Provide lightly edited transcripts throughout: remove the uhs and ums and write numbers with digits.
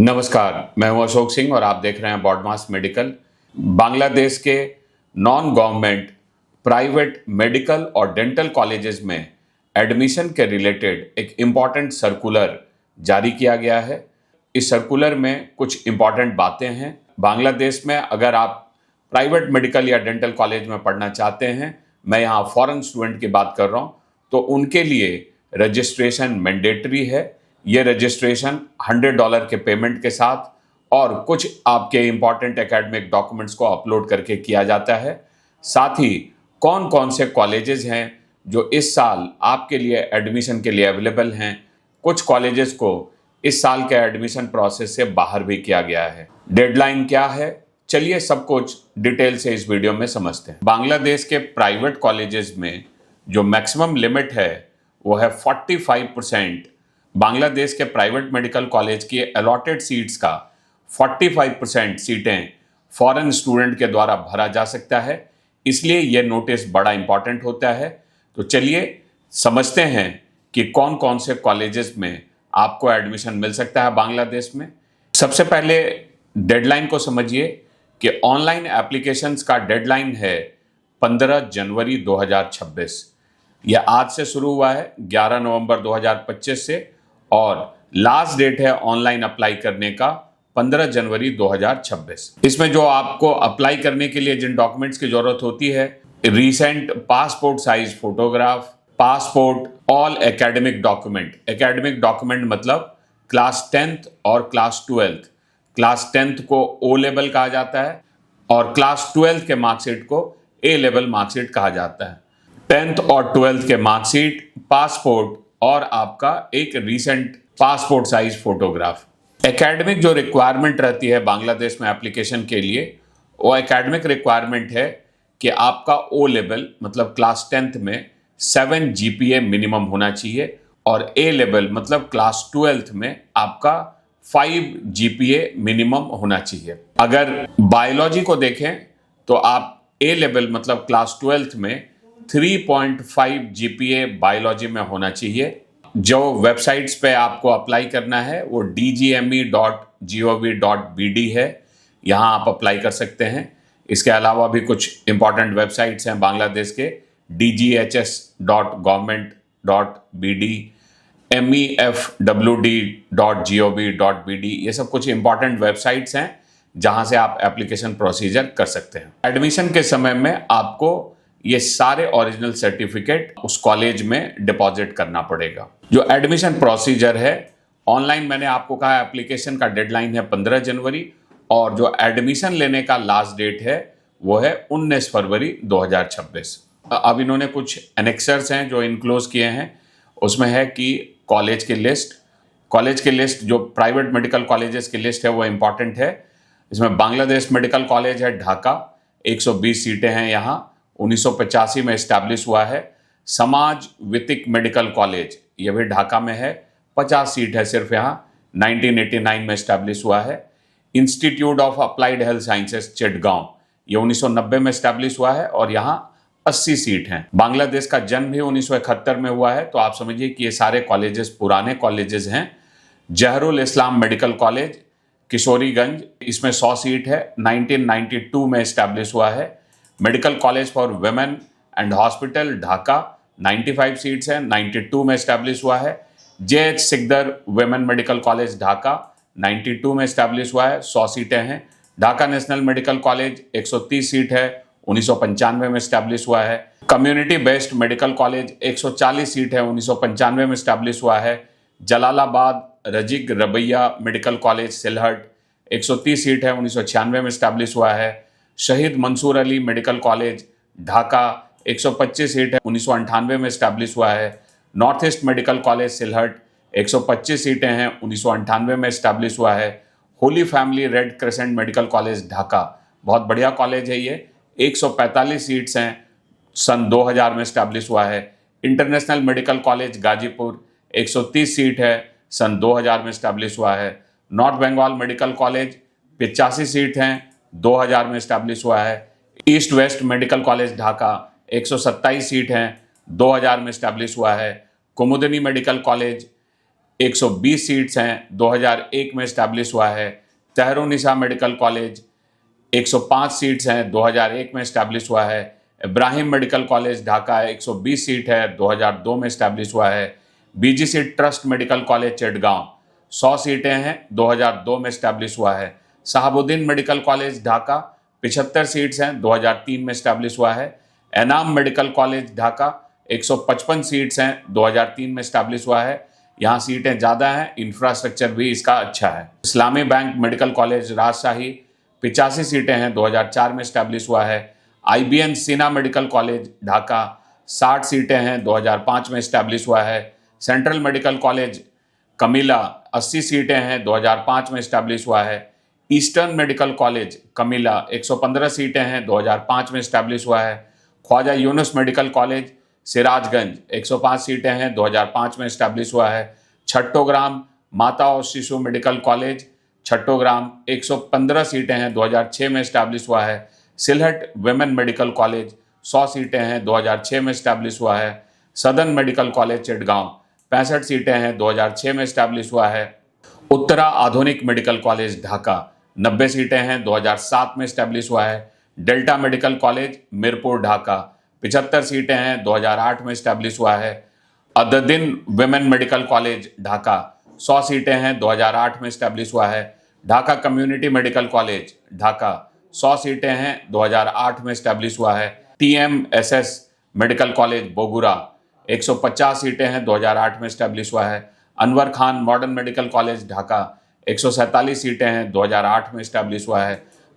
नमस्कार, मैं हूं अशोक सिंह और आप देख रहे हैं बॉडमास मेडिकल। बांग्लादेश के नॉन गवर्नमेंट प्राइवेट मेडिकल और डेंटल कॉलेजेस में एडमिशन के रिलेटेड एक इम्पॉर्टेंट सर्कुलर जारी किया गया है। इस सर्कुलर में कुछ इम्पॉर्टेंट बातें हैं। बांग्लादेश में अगर आप प्राइवेट मेडिकल या डेंटल कॉलेज में पढ़ना चाहते हैं, मैं यहाँ फॉरेन स्टूडेंट की बात कर रहा हूँ, तो उनके लिए रजिस्ट्रेशन मैंडेटरी है। ये रजिस्ट्रेशन $100 के पेमेंट के साथ और कुछ आपके इंपॉर्टेंट एकेडमिक डॉक्यूमेंट्स को अपलोड करके किया जाता है। साथ ही कौन कौन से कॉलेजेस हैं जो इस साल आपके लिए एडमिशन के लिए अवेलेबल हैं, कुछ कॉलेजेस को इस साल के एडमिशन प्रोसेस से बाहर भी किया गया है। डेडलाइन क्या है, चलिए सब कुछ डिटेल से इस वीडियो में समझते हैं। बांग्लादेश के प्राइवेट कॉलेजेस में जो मैक्सिमम लिमिट है वो है 45%। बांग्लादेश के प्राइवेट मेडिकल कॉलेज की अलॉटेड सीट्स का 45% सीटें फॉरेन स्टूडेंट के द्वारा भरा जा सकता है, इसलिए यह नोटिस बड़ा इंपॉर्टेंट होता है। तो चलिए समझते हैं कि कौन कौन से कॉलेजेस में आपको एडमिशन मिल सकता है बांग्लादेश में। सबसे पहले डेडलाइन को समझिए कि ऑनलाइन एप्लीकेशंस का डेडलाइन है 15 जनवरी 2026। यह आज से शुरू हुआ है 11 नवंबर 2025 से, और लास्ट डेट है ऑनलाइन अप्लाई करने का 15 जनवरी 2026। इसमें जो आपको अप्लाई करने के लिए जिन डॉक्यूमेंट्स की जरूरत होती है, recent passport size photograph, passport, all academic document. Academic document मतलब क्लास 10th और क्लास 12th। क्लास 10th को O लेवल कहा जाता है और क्लास 12th के मार्कशीट को A लेवल मार्कशीट कहा जाता है। 10th और 12th के मार्कशीट, पासपोर्ट और आपका एक recent passport size photograph. Academic जो रिक्वायरमेंट रहती है बांग्लादेश में एप्लीकेशन के लिए, वो एकेडमिक रिक्वायरमेंट है कि आपका O लेवल मतलब क्लास 10th में 7 GPA मिनिमम होना चाहिए और A लेवल मतलब क्लास 12th में आपका 5 GPA मिनिमम होना चाहिए। अगर बायोलॉजी को देखें तो आप A लेवल मतलब क्लास 12th में 3.5 GPA बायोलॉजी में होना चाहिए। जो वेबसाइट्स पे आपको अप्लाई करना है वो dgme.gov.bd है, यहाँ आप अप्लाई कर सकते हैं। इसके अलावा भी कुछ इंपॉर्टेंट वेबसाइट्स हैं बांग्लादेश के, dghs.government.bd, mefwd.gov.bd, ये सब कुछ इंपॉर्टेंट वेबसाइट्स हैं जहां से आप एप्लीकेशन प्रोसीजर कर सकते हैं। एडमिशन के समय में आपको ये सारे ओरिजिनल सर्टिफिकेट उस कॉलेज में डिपॉजिट करना पड़ेगा। जो एडमिशन प्रोसीजर है ऑनलाइन, मैंने आपको कहा एप्लीकेशन का डेडलाइन है 15 जनवरी और जो एडमिशन लेने का लास्ट डेट है वो है 19 फरवरी 2026। अब इन्होंने कुछ एनेक्सर्स हैं जो इनक्लोज किए हैं। उसमें है कि कॉलेज की लिस्ट जो प्राइवेट मेडिकल कॉलेजेस की लिस्ट है वो इम्पॉर्टेंट है। इसमें बांग्लादेश मेडिकल कॉलेज है ढाका, 120 सीटें हैं यहाँ, 1985 में इस्टेब्लिश हुआ है। समाज वितिक मेडिकल कॉलेज ये भी ढाका में है, 50 सीट है सिर्फ यहाँ, 1989 में इस्टेब्लिश हुआ है। Institute of applied health sciences Chittagong ये 1990 में इस्टेब्लिश हुआ है और यहाँ 80 सीट हैं। बांग्लादेश का जन्म भी 1971 में हुआ है, तो आप समझिए कि ये सारे कॉलेजेस पुराने कॉलेजेस हैं। जहरुल इस्लाम मेडिकल कॉलेज किशोरीगंज, इसमें 100 सीट है, 1992 में इस्टेब्लिश हुआ है। Medical college for women and hospital Dhaka, 95 seats हैं, 92 में इस्टेब्लिश हुआ है। JH Sikdar women medical college Dhaka, 92 में इस्टेब्लिश हुआ है, 100 सीटें हैं। Dhaka national medical college 130 seat है, 1995 में इस्टेब्लिश हुआ है। Community based medical college 140 seat है, 1995 में इस्टेब्लिश हुआ है। Jalalabad Ragib Rabeya medical college Sylhet, 130 seat है, 1996 में इस्टेब्लिश हुआ है। Shaheed Mansur Ali medical college Dhaka, 125 seat है, 1998 में इस्टेब्लिश हुआ है। North east medical college Sylhet, 125 सीटें हैं, 1998 में इस्टेब्लिश हुआ है। Holy family red crescent medical college Dhaka, बहुत बढ़िया कॉलेज है ये, 145 सीट्स हैं, सन 2000 में इस्टेब्लिश हुआ है। International medical college Gazipur, 130 seat है, सन 2000 में इस्टेब्लिश हुआ है। North Bengal medical college 85 seat हैं, 2000 में इस्टेब्लिश हुआ है। East west medical college Dhaka, 127 seat हैं, 2000 में इस्टेब्लिश हुआ है। कुमुदनी मेडिकल कॉलेज 120 सीट्स हैं, 2001 में इस्टेब्लिश हुआ है। तहरुनिसा मेडिकल कॉलेज 105 सीट्स हैं, 2001 में इस्टेब्लिश हुआ है। Ibrahim medical college Dhaka 120 seat है, 2002 में इस्टेब्लिश हुआ है। BGC trust medical college Chittagong 100 सीटें हैं, 2002 में इस्टेब्लिश हुआ है। Shahabuddin medical college Dhaka 75 seats हैं, 2003 में इस्टेब्लिश हुआ है। ENAM medical college Dhaka 155 seats हैं, 2003 में इस्टेब्लिश हुआ है। यहाँ सीटें ज़्यादा हैं, इंफ्रास्ट्रक्चर भी इसका अच्छा है। इस्लामी बैंक मेडिकल कॉलेज राजशाही 85 सीटें हैं, 2004 में इस्टेब्लिश हुआ है। IBN सीना मेडिकल कॉलेज ढाका 60 सीटें हैं, 2005 में इस्टेब्लिश हुआ है। सेंट्रल मेडिकल कॉलेज कमिला 80 सीटें हैं, 2005 में इस्टेब्लिश हुआ है। ईस्टर्न मेडिकल कॉलेज कमिला 115 सीटें हैं, 2005 में इस्टेब्लिश हुआ है। ख्वाजा यूनुस मेडिकल कॉलेज सिराजगंज 105 सीटें हैं, 2005 में इस्टेब्लिश हुआ है। छट्टोग्राम माता और शिशु मेडिकल कॉलेज छट्टोग्राम 115 सीटें हैं, 2006 में इस्टेब्लिश हुआ है। सिलहट वुमेन मेडिकल कॉलेज 100 सीटें हैं, 2006 में इस्टेब्लिश हुआ है। सदर्न मेडिकल कॉलेज चिटगांव 65 सीटें हैं, 2006 में इस्टेब्लिश हुआ है। उत्तरा आधुनिक मेडिकल कॉलेज ढाका 90 सीटें हैं, 2007 में इस्टेब्लिश हुआ है। Delta medical college Mirpur Dhaka 75 सीटें हैं, 2008 में इस्टेब्लिश हुआ है। अददीन वुमेन मेडिकल कॉलेज ढाका 100 सीटें हैं, 2008 में इस्टेब्लिश हुआ है। Dhaka community medical college Dhaka 100 सीटें हैं, 2008 में इस्टेब्लिश हुआ है। TMSS मेडिकल कॉलेज बोगुरा 150 सीटें हैं, 2008 में इस्टेब्लिश हुआ है। Anwar Khan modern medical college Dhaka 147 सीटें हैं, 2008 में इस्टेब्लिश हुआ है।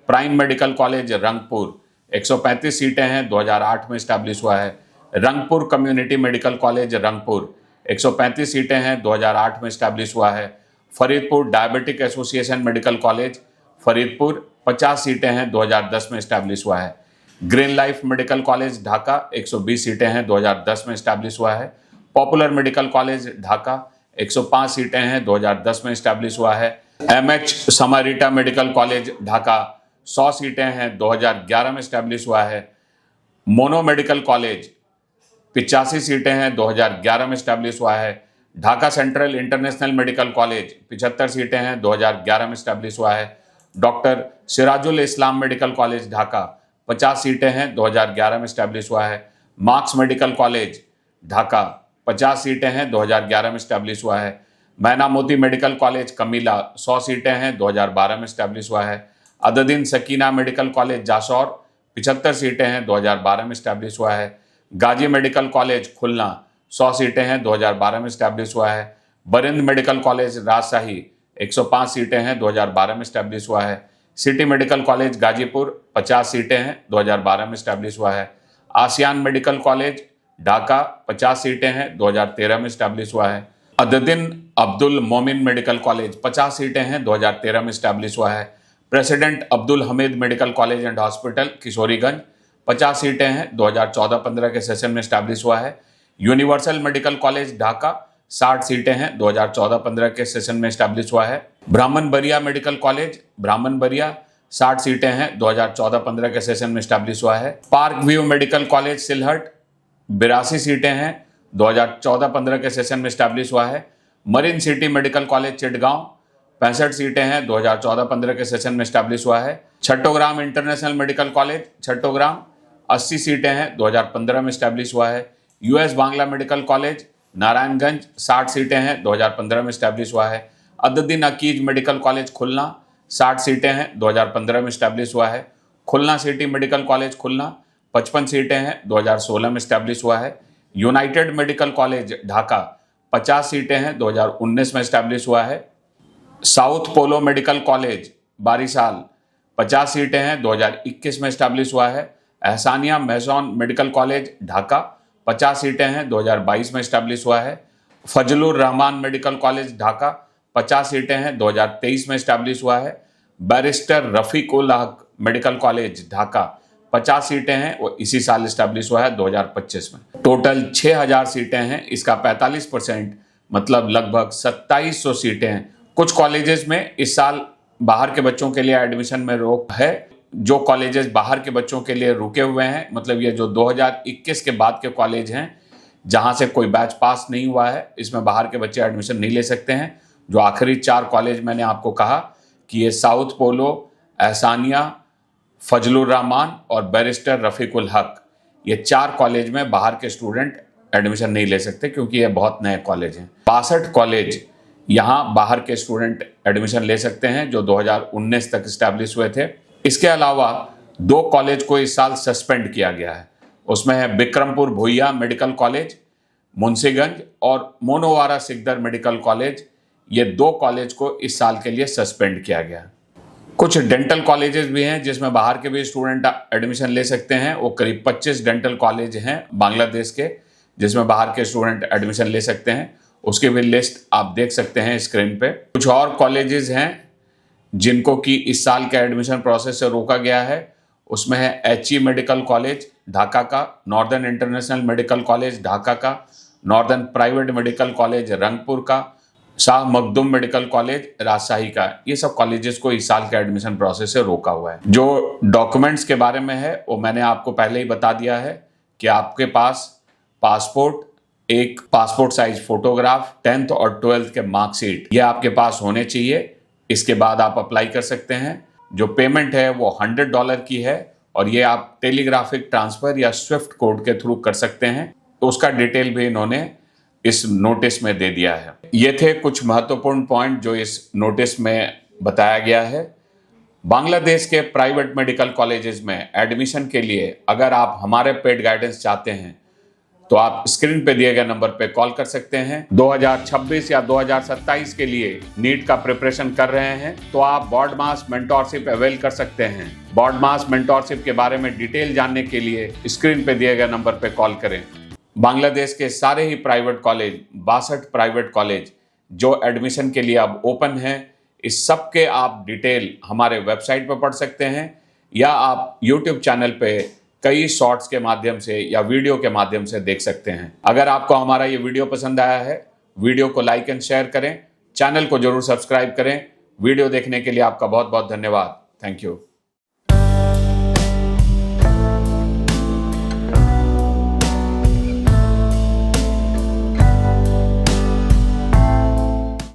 प्राइम मेडिकल कॉलेज रंगपुर 135 सीटें हैं, 2008 में इस्टेब्लिश हुआ है। Rangpur community medical college Rangpur 135 सीटें हैं, 2008 में इस्टेब्लिश हुआ है। Faridpur diabetic association medical college Faridpur 50 सीटें हैं, 2010 में इस्टेब्लिश हुआ है। Green life medical college Dhaka 120 सीटें हैं, 2010 में इस्टेब्लिश हुआ है। पॉपुलर मेडिकल कॉलेज ढाका 105 सीटें हैं, 2010 में इस्टेब्लिश हुआ है। MH समारिटा मेडिकल कॉलेज ढाका 100 सीटें हैं, 2011 में इस्टेब्लिश हुआ है। मोनो मेडिकल कॉलेज 85 सीटें हैं, 2011 में इस्टेब्लिश हुआ है। Dhaka central international medical college 75 सीटें हैं, 2011 में इस्टेब्लिश हुआ है। डॉक्टर सिराजुल इस्लाम मेडिकल कॉलेज ढाका 50 सीटें हैं, 2011 में इस्टेब्लिश हुआ है। मार्क्स मेडिकल कॉलेज ढाका 50 सीटें हैं, 2011 में इस्टेब्लिश हुआ है। मैना मोती मेडिकल कॉलेज कमिला 100 सीटें हैं, 2012 में इस्टेब्लिश हुआ है। अददीन सकीना मेडिकल कॉलेज जासौर 75 सीटें हैं, 2012 में इस्टेब्लिश हुआ है। गाजी मेडिकल कॉलेज खुलना 100 सीटें हैं, 2012 में इस्टेब्लिश हुआ है। बरिंद मेडिकल कॉलेज राजशाही 105 सीटें हैं, 2012 में इस्टेब्लिश हुआ है। सिटी मेडिकल कॉलेज गाजीपुर 50 सीटें हैं, 2012 में इस्टेब्लिश हुआ है। आसियान मेडिकल कॉलेज ढाका 50 सीटें हैं, 2013 में इस्टेब्लिश हुआ है। अददीन अब्दुल मोमिन मेडिकल कॉलेज 50 सीटें हैं, 2013 में इस्टेब्लिश हुआ है। President Abdul Hamid medical college and hospital Kishoreganj 50 सीटें हैं, 2014-15 के सेशन में इस्टेब्लिश हुआ है। यूनिवर्सल मेडिकल कॉलेज ढाका 60 सीटें हैं, 2014-15 के सेशन में इस्टेब्लिश हुआ है। ब्राह्मण बरिया मेडिकल कॉलेज ब्राह्मण बरिया 60 सीटें हैं, 2014-15 के सेशन में इस्टेब्लिश हुआ है। Park view medical college Sylhet 82 सीटें हैं, 2014-15 के सेशन में इस्टेब्लिश हुआ है। Marine city medical college Chittagong 65 सीटें हैं, 2014-15 के सेशन में इस्टेब्लिश हुआ है। छट्टोग्राम इंटरनेशनल मेडिकल कॉलेज छट्टोग्राम 80 सीटें हैं, 2015 में इस्टेब्लिश हुआ है। US Bangla medical college Narayanganj 60 सीटें हैं, 2015 में इस्टेब्लिश हुआ है। अददीन अकीज मेडिकल कॉलेज खुलना 60 सीटें हैं, 2015 में इस्टेब्लिश हुआ है। खुलना सिटी मेडिकल कॉलेज खुलना 55 सीटें हैं, 2016 में इस्टेब्लिश हुआ है। यूनाइटेड मेडिकल कॉलेज ढाका 50 सीटें हैं, 2019 में इस्टेब्लिश हुआ है। साउथ पोलो मेडिकल कॉलेज बारिशाल 50 सीटें हैं, 2021 में इस्टेब्लिश हुआ है। एहसानिया मैसॉन मेडिकल कॉलेज ढाका 50 सीटें हैं, 2022 में इस्टेब्लिश हुआ है। फजलुर रहमान मेडिकल कॉलेज ढाका 50 सीटें हैं, 2023 में इस्टेब्लिश हुआ है। बैरिस्टर रफ़ीकुल हक मेडिकल कॉलेज ढाका 50 सीटें हैं, वो इसी साल इस्टेब्लिश हुआ है 2025 में। टोटल 6000 सीटें हैं, इसका 45% मतलब लगभग 2700 सीटें हैं। कुछ कॉलेजेस में इस साल बाहर के बच्चों के लिए एडमिशन में रोक है। जो कॉलेजेस बाहर के बच्चों के लिए रुके हुए हैं, मतलब ये जो 2021 के बाद के कॉलेज हैं, जहां से कोई बैच पास नहीं हुआ है, इसमें बाहर के बच्चे एडमिशन नहीं ले सकते हैं। जो आखिरी 4 कॉलेज मैंने आपको कहा कि ये साउथ पोलो, एहसानिया, फजलुर रहमान और बैरिस्टर रफीकुल हक, ये 4 कॉलेज में बाहर के स्टूडेंट एडमिशन नहीं ले सकते क्योंकि ये बहुत नए कॉलेज हैं। 62 कॉलेज यहाँ बाहर के स्टूडेंट एडमिशन ले सकते हैं जो 2019 तक इस्टेब्लिश हुए थे। इसके अलावा 2 कॉलेज को इस साल सस्पेंड किया गया है। उसमें है बिक्रमपुर भुइया मेडिकल कॉलेज मुंशीगंज और मोनोवारा सिकदर मेडिकल कॉलेज। ये 2 कॉलेज को इस साल के लिए सस्पेंड किया गया है। कुछ डेंटल कॉलेजेस भी हैं जिसमें बाहर के भी स्टूडेंट एडमिशन ले सकते हैं। वो करीब 25 डेंटल कॉलेज हैं बांग्लादेश के जिसमें बाहर के स्टूडेंट एडमिशन ले सकते हैं। उसकी भी लिस्ट आप देख सकते हैं स्क्रीन पे। कुछ और कॉलेजेस हैं जिनको कि इस साल के एडमिशन प्रोसेस से रोका गया है। उसमें है HE मेडिकल कॉलेज ढाका का, northern international medical college Dhaka का, northern private medical college Rangpur का, शाह मखदूम मेडिकल कॉलेज राजशाही का। ये सब कॉलेजेस को इस साल के एडमिशन प्रोसेस से रोका हुआ है। जो डॉक्यूमेंट्स के बारे में है वो मैंने आपको पहले ही बता दिया है कि आपके पास पासपोर्ट, एक पासपोर्ट साइज फोटोग्राफ, 10th और 12th के मार्कशीट, ये आपके पास होने चाहिए। इसके बाद आप अप्लाई कर सकते हैं। जो पेमेंट है वो $100 की है और ये आप टेलीग्राफिक ट्रांसफर या स्विफ्ट कोड के थ्रू कर सकते हैं। तो उसका डिटेल भी इन्होंने इस नोटिस में दे दिया है। ये थे कुछ महत्वपूर्ण पॉइंट जो इस नोटिस में बताया गया है। बांग्लादेश के प्राइवेट मेडिकल कॉलेजेस में एडमिशन के लिए अगर आप हमारे पेड गाइडेंस चाहते हैं तो आप स्क्रीन पे दिए गए नंबर पे कॉल कर सकते हैं। 2026 या 2027 के लिए नीट का प्रिपरेशन कर रहे हैं तो आप बॉडमास मेंटोरशिप अवेल कर सकते हैं। बॉडमास मेंटोरशिप के बारे में डिटेल जानने के लिए स्क्रीन पे दिए गए नंबर पे कॉल करें। बांग्लादेश के सारे ही प्राइवेट कॉलेज, 62 प्राइवेट कॉलेज जो एडमिशन के लिए अब ओपन हैं, इस सब के आप डिटेल हमारे वेबसाइट पर पढ़ सकते हैं या आप यूट्यूब चैनल पे कई शॉर्ट्स के माध्यम से या वीडियो के माध्यम से देख सकते हैं। अगर आपको हमारा ये वीडियो पसंद आया है, वीडियो को लाइक एंड शेयर करें, चैनल को जरूर सब्सक्राइब करें। वीडियो देखने के लिए आपका बहुत बहुत धन्यवाद। Thank you.